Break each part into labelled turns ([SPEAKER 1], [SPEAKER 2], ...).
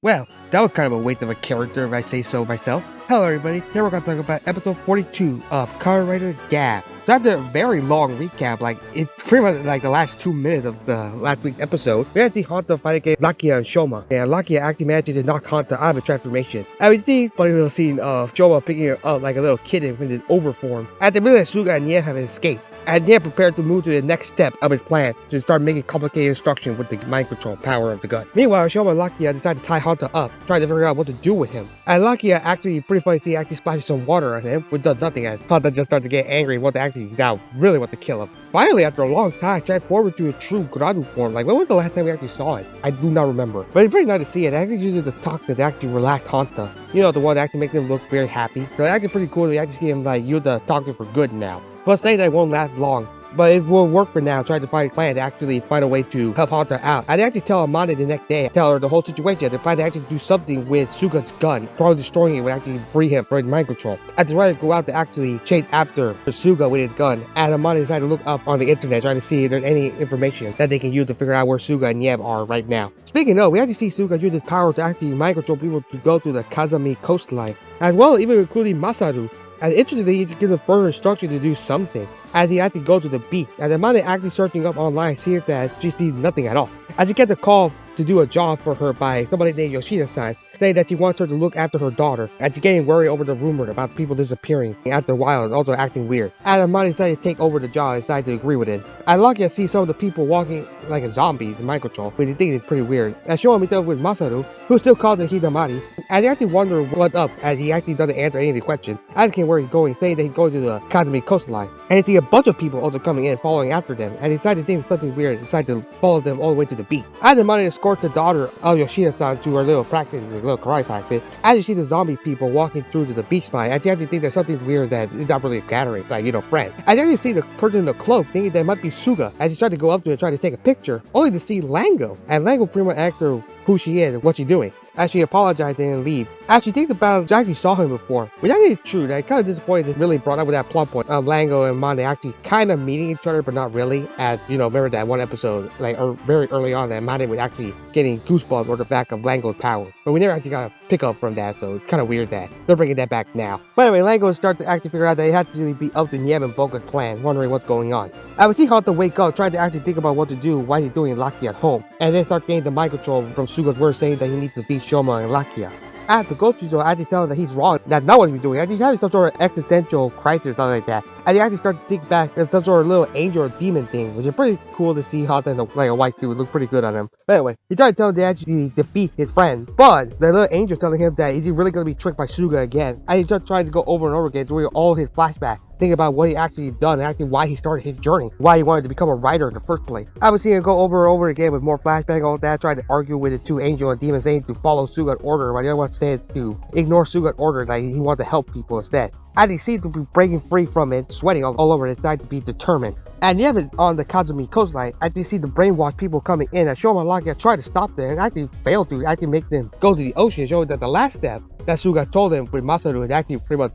[SPEAKER 1] Well, that was kind of a waste of a character if I say so myself. Hello everybody, here we're going to talk about episode 42 of Kamen Rider Gavv. So after a very long recap, it's pretty much like the last 2 minutes of the last week's episode, we had to see Hanto fight against Lakia and Shoma. And Lakia actually managed to knock Hanto out of a transformation. And we see a funny little scene of Shoma picking her up like a little kitten with his overform. At the middle, Suga and Nyelv have escaped. And Nyelv prepared to move to the next step of his plan to start making complicated instructions with the mind control power of the gun. Meanwhile, Shoma and Lakia decide to tie Hanto up, trying to figure out what to do with him. And Lakia actually, pretty funny, he actually splashes some water on him, which does nothing as Hanto just starts to get angry and really want to kill him. Finally, after a long time, transformed into a true Granute form. When was the last time we actually saw it? I do not remember. But it's pretty nice to see it. It actually uses the toxin to actually relax Hanto. You know, the one that actually makes him look very happy. So it's actually pretty cool to actually see him use the toxin for good now. But saying that it won't last long. But it will work for now, trying to find a plan to actually find a way to help Hanto out. And they actually tell Amanda the next day, tell her the whole situation. They plan to actually do something with Suga's gun. Probably destroying it would actually free him from mind control. And to go out to actually chase after Suga with his gun. And Amanda decided to look up on the internet, trying to see if there's any information that they can use to figure out where Suga and Nyelv are right now. Speaking of, we actually see Suga use his power to actually mind control people to go to the Kazami coastline. As well, even including Masaru. And interestingly, he just gives a further instruction to do something, as he actually goes to the beach. And Amanda actually searching up online sees that she sees nothing at all. As he gets a call to do a job for her by somebody named Yoshida-san, saying that she wants her to look after her daughter, and she's getting worried over the rumor about people disappearing after a while and also acting weird. And Amanda decided to take over the job and decided to agree with it. And Lakia sees some of the people walking like a zombie in mind control, which he thinks is pretty weird. And Shoma meets up with Masaru, who still calls him Hidamari, and they actually wonder what's up, as he actually doesn't answer any of the questions, asking where he's going, saying that he's going to the Kazami coastline. And they see a bunch of people also coming in, following after them, and decided to think it's something weird and decided to follow them all the way to the beach. As Amanda escorts the daughter of Yoshida-san to her little practice, little karate practice, as you see the zombie people walking through to the beach line, I actually think that something's weird, that it's not really a gathering, friends. I actually see the person in the cloak thinking that it might be Suga, as he tried to go up to it and try to take a picture, only to see Lango. And Lango pretty much asked her who she is and what she's doing. As she apologized and leave. As she thinks about it, she actually saw him before. Which I think is true. That kind of disappointed it really brought up with that plot point of Lango and Mane actually kind of meeting each other, but not really. As, remember that one episode, very early on, that Mane was actually getting goosebumps on the back of Lango's power. But we never actually got a pick up from that, so it's kind of weird that they're bringing that back now. But anyway, Lango starts to actually figure out that it has to really be up to Nyelv and Boga's plan, wondering what's going on. I would see Hanto wake up, trying to actually think about what to do while he's doing Lakia at home. And then start getting the mind control from Suga's words saying that he needs to beat Shoma and Lakia. After Gochizo actually telling him that he's wrong, that's not what he's doing. He's having some sort of existential crisis or something like that. And he actually starts to think back at some sort of little angel or demon thing, which is pretty cool to see Hanto in a white suit. It looked pretty good on him. But anyway, he tried to tell him to actually defeat his friend. But the little angel telling him that he's really going to be tricked by Suga again. And he's just trying to go over and over again during all his flashbacks. Think about what he actually done and actually why he started his journey, why he wanted to become a writer in the first place. I would see him go over and over again with more flashbacks, all that, trying to argue with the two angel and demon saying to follow Suga's order, while the other one said to ignore Suga's order, like he wanted to help people instead. And he seemed to be breaking free from it, sweating all over it, decided to be determined. And Nyelv on the Kazami coastline, I actually see the brainwashed people coming in, and Shoma and Lakia tried to stop them and actually failed to actually make them go to the ocean, showing that the last step that Suga told him with Masaru is actually pretty much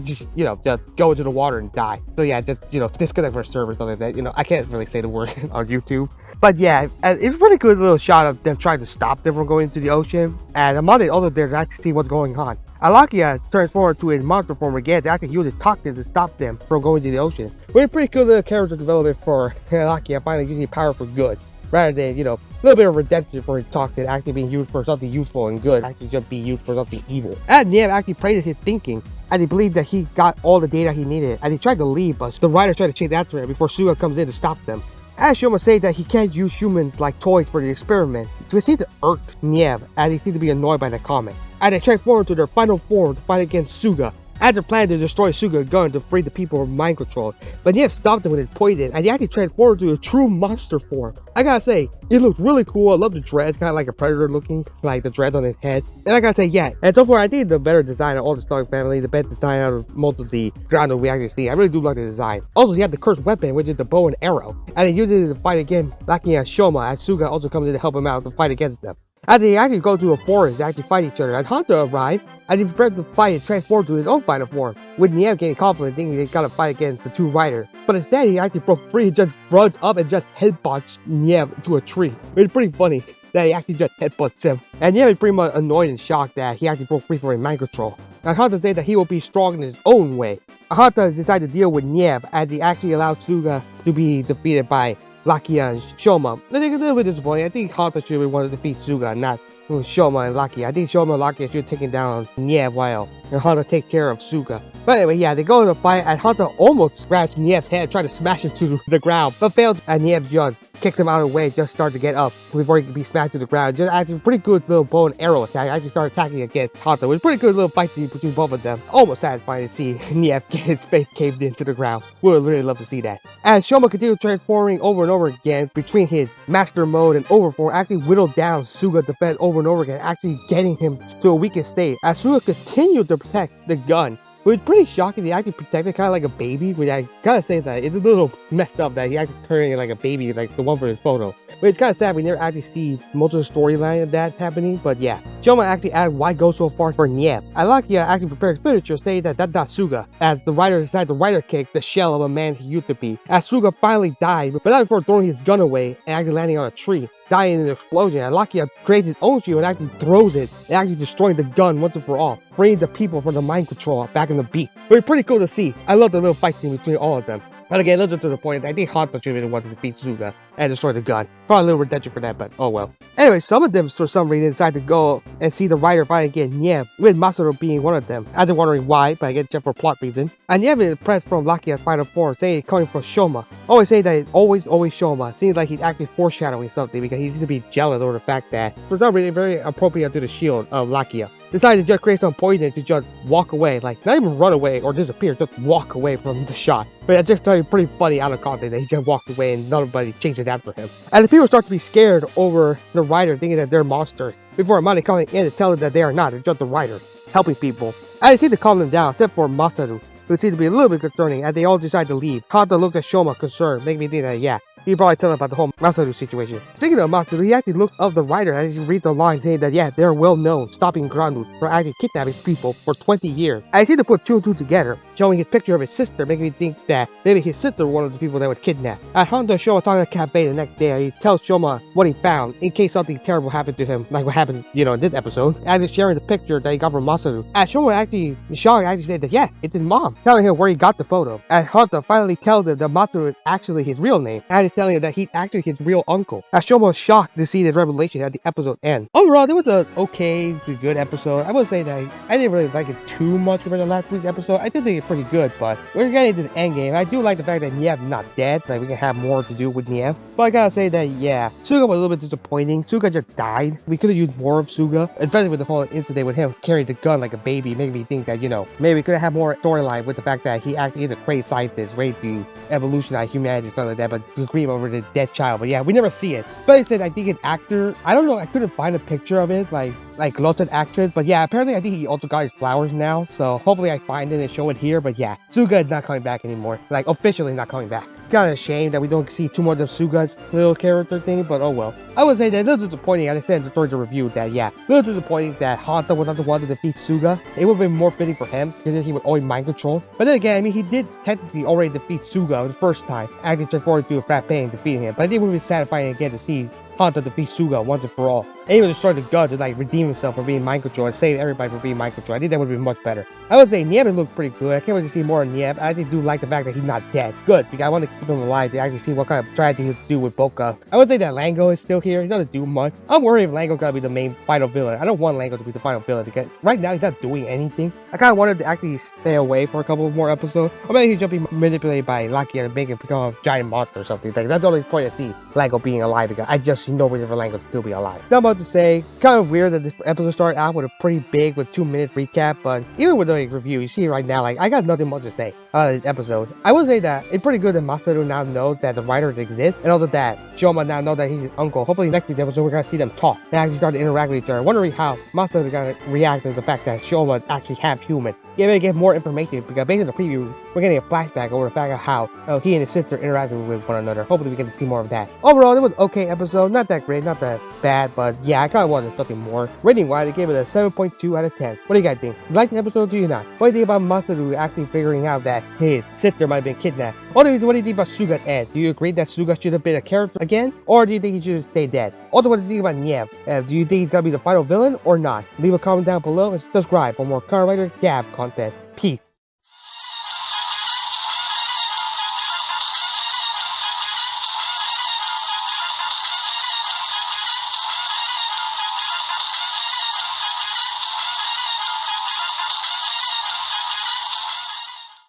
[SPEAKER 1] just, just go into the water and die. So yeah, just, disconnect for a server or something like that. I can't really say the word on YouTube. But yeah, it's a really good little shot of them trying to stop them from going into the ocean. And Amanda also there to actually see what's going on. Alakia transformed to a monster form again to actually use his toxin to stop them from going to the ocean. We're pretty cool little character development for Alakia, finally using power for good. Rather than, a little bit of redemption for his toxin actually being used for something useful and good, actually just be used for something evil. And Nyelv actually praises his thinking, and he believed that he got all the data he needed, and he tried to leave, but the writer tried to chase after him before Suga comes in to stop them. As Shoma said that he can't use humans like toys for the experiment, so it seemed to irk Nyelv, and he seemed to be annoyed by the comment. And they transformed to their final form to fight against Suga. As their plan to destroy Suga's gun to free the people from mind control, but Nyelv stopped him with his poison, and he actually transformed to a true monster form. I gotta say, it looked really cool. I love the dreads, kind of like a predator looking, like the dreads on his head. And I gotta say, yeah, and so far I think the better design of all the Stark family, the best design out of most of the Granute we actually see. I really do like the design. Also, he had the cursed weapon, which is the bow and arrow, and he uses it to fight against Lakia and Shoma, as Suga also comes in to help him out to fight against them. As they actually go to a forest to actually fight each other, and Hanto arrived, and he prepared to fight and transform to his own final form, with Nyelv getting confident thinking they gotta fight against the two riders. But instead, he actually broke free and just runs up and just headbutts Nyelv to a tree. It's pretty funny. that he actually just headbutts him. And Nyelv is pretty much annoyed and shocked that he actually broke free from his mind control. And Hanto says that he will be strong in his own way. Hanto decides to deal with Nyelv as he actually allows Suga to be defeated by Lakia and Shoma. I think it's a little bit disappointing. I think Hanto should have wanted to defeat Suga, not Shoma and Lakia. I think Shoma and Lakia should have taken down Nyelv while Hanto take care of Suga. But anyway, yeah, they go into a fight and Hanto almost grabs Nyev's head, trying to smash him to the ground, but failed, and Nyelv just kicks him out of the way, just started to get up before he could be smashed to the ground. Just actually pretty good little bow and arrow attack. I actually started attacking against Hanto. It was a pretty good little fight between both of them. Almost satisfying to see Nyelv get his face caved into the ground. We would really love to see that. As Shoma continued transforming over and over again between his master mode and overform, actually whittled down Suga's defense over and over again, actually getting him to a weakened state. As Suga continued to protect the gun, it was pretty shocking. He actually protected kind of like a baby, which I gotta say that it's a little messed up that he actually turned like a baby, like the one for his photo. But it's kind of sad we never actually see most of the storyline of that happening. But yeah, Shoma actually added why go so far for Nyelv. Lakia actually prepared his finisher, saying that that's not Suga, as the writer decided to writer kick the shell of a man he used to be. As Suga finally died, but not before throwing his gun away and actually landing on a tree, dying in an explosion. And Lakia creates his own shield and actually throws it and actually destroying the gun once and for all, freeing the people from the mind control back in the beat. But it's pretty cool to see. I love the little fight scene between all of them. But again, a little to the point, I think Hanto should have wanted to defeat Suga and destroy the gun. Probably a little redemption for that, but oh well. Anyway, some of them for some reason decided to go and see the writer fight again Nyelv, with Masaru being one of them. I've been wondering why, but I guess just for plot reason. And Nyelv is impressed from Lakia's final form, saying it's coming from Shoma. Always say that it's always Shoma. Seems like he's actually foreshadowing something because he seems to be jealous over the fact that for some reason very appropriate to the shield of Lakia. Decided to just create some poison to just walk away, like not even run away or disappear, just walk away from the shot. But I just thought it pretty funny out of context that he just walked away and nobody chases after him. And the people start to be scared over the writer, thinking that they're monsters, before Amani coming in to tell them that they are not, they're just the writer, helping people. And I seem to calm them down, except for Masaru, who seemed to be a little bit concerning as they all decide to leave. Hanto looked at Shoma concerned, making me think that yeah, he probably tell him about the whole Masaru situation. Speaking of Masaru, he actually looked up the writer as he reads the line saying that yeah, they're well known, stopping Granute for actually kidnapping people for 20 years. I seem to put two and two together, showing his picture of his sister, making me think that maybe his sister was one of the people that was kidnapped. At Hanto Shoma talking to Kamen the next day, he tells Shoma what he found in case something terrible happened to him, like what happened, in this episode, as he's sharing the picture that he got from Masaru. At Shoma actually, Shoma actually said that yeah, it's his mom, telling him where he got the photo. At Hanto finally tells him that Masaru is actually his real name, and he's telling him that he's actually his real uncle. As Shoma was shocked to see this revelation at the episode end. Overall, it was an okay to good episode. I would say that I didn't really like it too much compared to last week's episode. I did think it's pretty good, but we're getting to the end game. I do like the fact that Nyelv's not dead, like we can have more to do with Nyelv. But I gotta say that yeah, Suga was a little bit disappointing. Suga just died. We could have used more of Suga, especially with the whole incident with him carrying the gun like a baby, making me think that maybe we could have had more storyline with the fact that he actually is a crazy scientist ready to evolutionize humanity and stuff like that, but to grieve over the dead child. But yeah, we never see it. But I said I think an actor, I don't know, I couldn't find a picture of it, like lots of actors. But yeah, apparently I think he also got his flowers now. So hopefully I find it and show it here. But yeah, Suga is not coming back anymore. Like officially not coming back. Kind of a shame that we don't see too much of Suga's little character thing, but oh well. I would say that a little disappointing, as I said during the review, that yeah, a little disappointing that Hanto was not the one to defeat Suga. It would have been more fitting for him, because then he would always mind control. But then again, I mean, he did technically already defeat Suga the first time, actually transformed into a frat pain and defeating him. But I think it would be satisfying again to see Hanto defeat Suga once and for all. And even destroy the gun to like redeem himself for being mind control and save everybody from being mind control. I think that would be much better. I would say Nyelv looked pretty good. I can't wait to see more of Nyelv. I actually do like the fact that he's not dead. Good, because I want to keep him alive to actually see what kind of strategy he'll do with Boca. I would say that Lango is still here. He doesn't do much. I'm worried if Lango's gonna be the main final villain. I don't want Lango to be the final villain because right now he's not doing anything. I kind of wanted to actually stay away for a couple more episodes. Or maybe he's just be manipulated by Lakia and make him become a giant monster or something. Like, that's the only point I see Lango being alive, because I just see no reason for Lango to still be alive. Not much to say. Kind of weird that this episode started out with a pretty big 2-minute recap, but even with the review, you see right now, like, I got nothing much to say on this episode. I would say that it's pretty good that Masaru now knows that the writers exist, and also that Shoma now knows that he's his uncle. Hopefully next week's episode we're gonna see them talk and actually start to interact with each other. Wondering how Masaru is gonna react to the fact that Shoma is actually half human. Yeah, maybe get more information, because based on the preview, we're getting a flashback over the fact of how he and his sister interacted with one another. Hopefully we get to see more of that. Overall, it was an okay episode. Not that great, not that bad, but yeah, I kind of wanted something more. Rating wise, I gave it a 7.2 out of 10. What do you guys think? You like the episode, do you not? What do you think about Masaru actually figuring out that his sister might have been kidnapped? Also, what do you think about Suga at end? Do you agree that Suga should have been a character again? Or do you think he should have stayed dead? Also, what do you think about Nyelv? Do you think he's gonna be the final villain or not? Leave a comment down below and subscribe for more Kamen Rider Gavv content. Peace.